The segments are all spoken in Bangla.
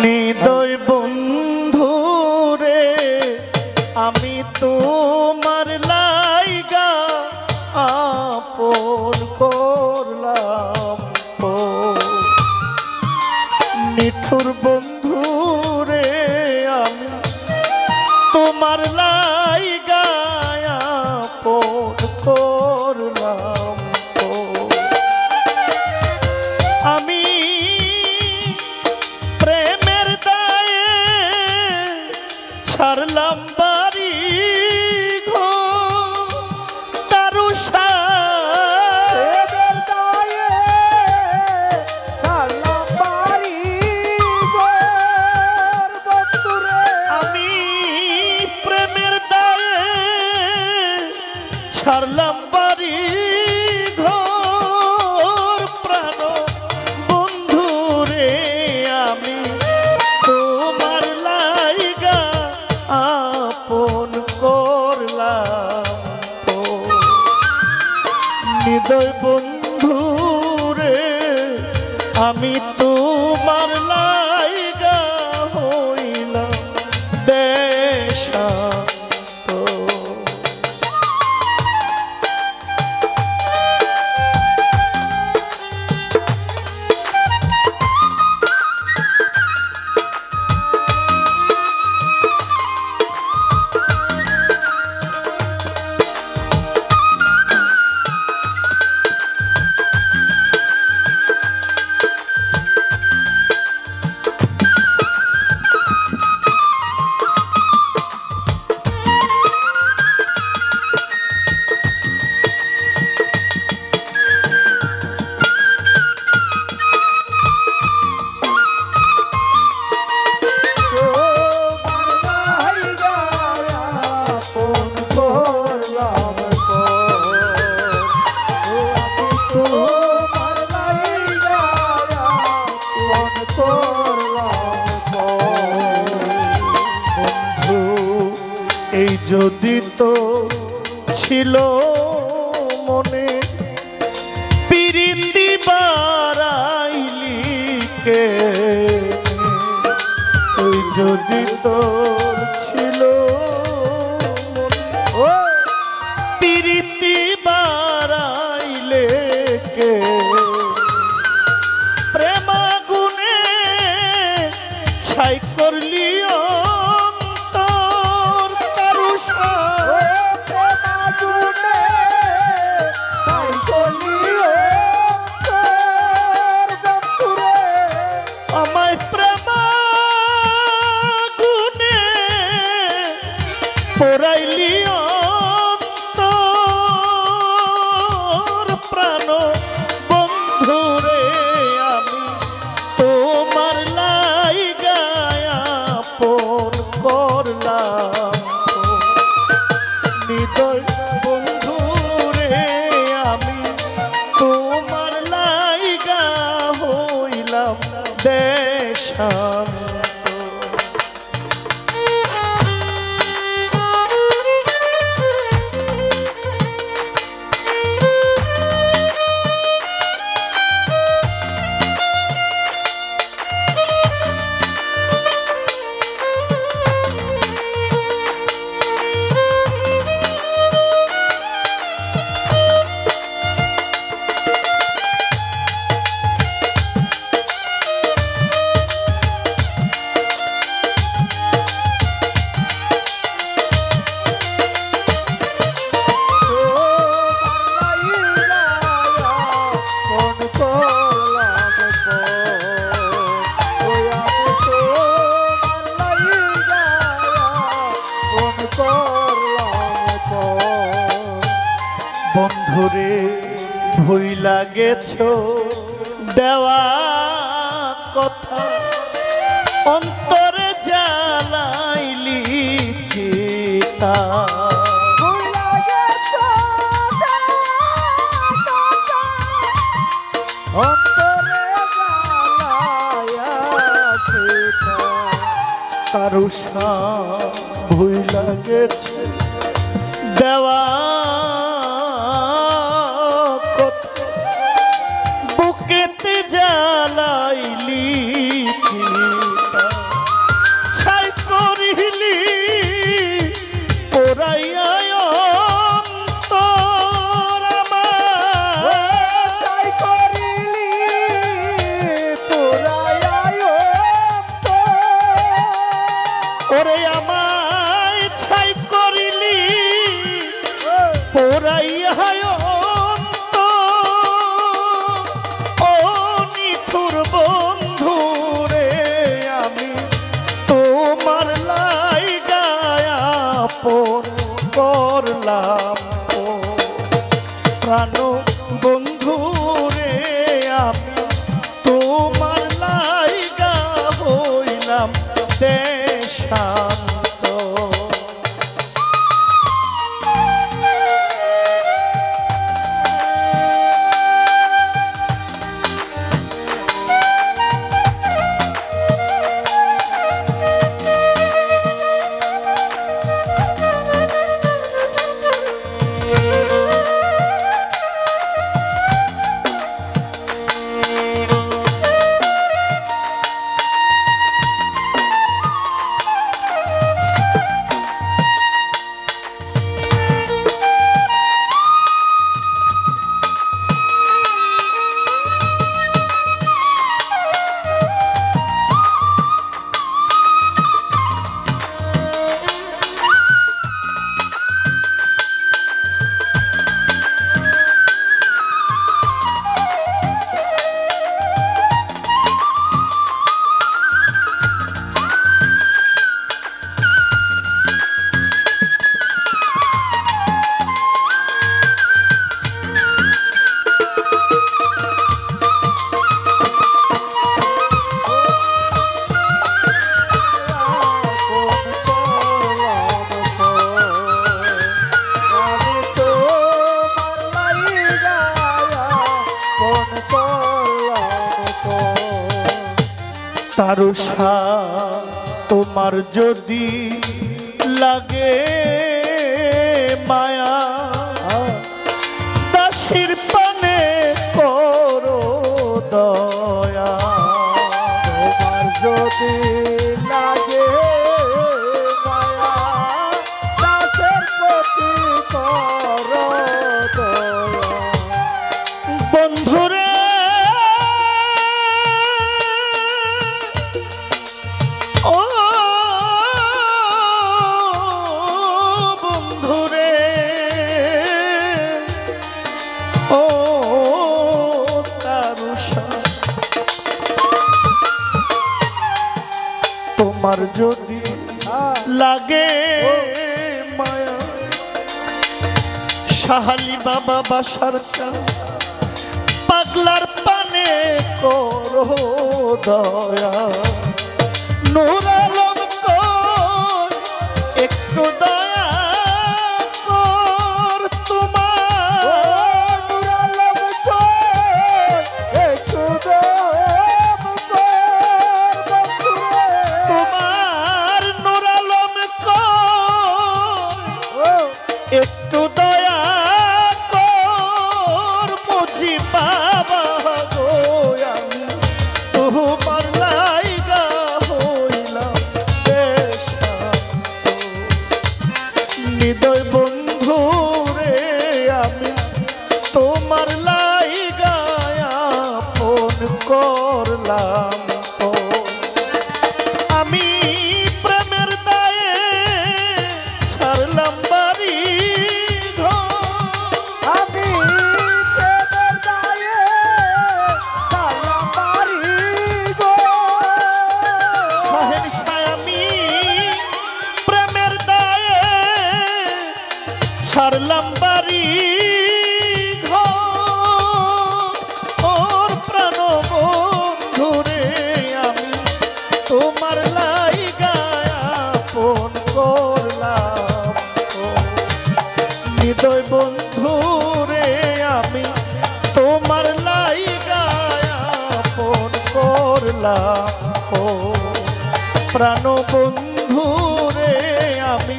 নিদয় বন্ধু রে আমি তোমার লাইগা আপন করলাম তো নিঠুর বন্ধু রে আমি তোমার লাইগা আপন করলাম তো আমি ছাড়লাম বাড়ি ঘর তারু আমি প্রেমের দায়ে ছাড়লাম বাড়ি ঘর প্রাণ বন্ধু রে আমি তোমার লাইগা আপন করলাম তো হৃদয় বন্ধু রে আমি তোমার লাইগা হইলাম দেশান্ত এই যদি তো ছিল মনে পিরিতি বারাইলি কে এই যদি তো ছিল পিরিতি বারাইলে কে প্রেমাগুনে ছাই করলি আমায় প্রেমাগুনে পোড়াইলি অন্তর প্রাণ বন্ধু রে আমি তোমার লাইগা আপন করলাম হৃদয় বন্ধু রে আমি তোমার লাইগা হইলাম দেশান্ত বন্ধুরে ভুইলা গেছো দেওয়া কথা অন্তরে জ্বালাইলি চিতা তারুষা ভুইলা গেছে দেওয়া বুকেতে জ্বালাইলি চিতা ছাই করিলি পোড়াইয়া অন্তর আমার ছাই করিলি পোড়াইয়া ওরে আমায় ছাই করিলি পোড়াইয়া ও নিঠুর বন্ধু রে আমি তোমার লাইগায়া আপন করলাম প্রাণ বন্ধু রে আমি তোমার লাইগা হইলাম শান্ত তারুষা তোমার যদি লাগে মায়া দাসির পানে করো দয়া তোমার যদি লাগে মায়া দাসের প্রতি করো দয়া বন্ধুরে তোমার যদি লাগে মায়া শাহালি বাবা বাসার চা পাগলার পানে করো দয়া নূর আলম কর একটু দয়া কর তোমার নূর আলম কর একটু একটু দয়া কর মুজি বাবা গো আমি তোমার লাইগা হইলাম করলাম ও প্রাণ বন্ধু রে আমি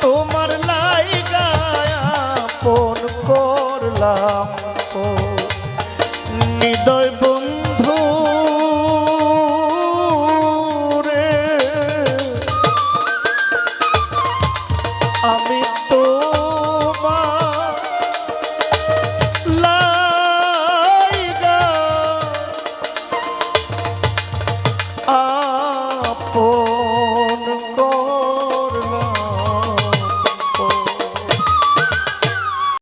তোমার লাইগা আপন করলাম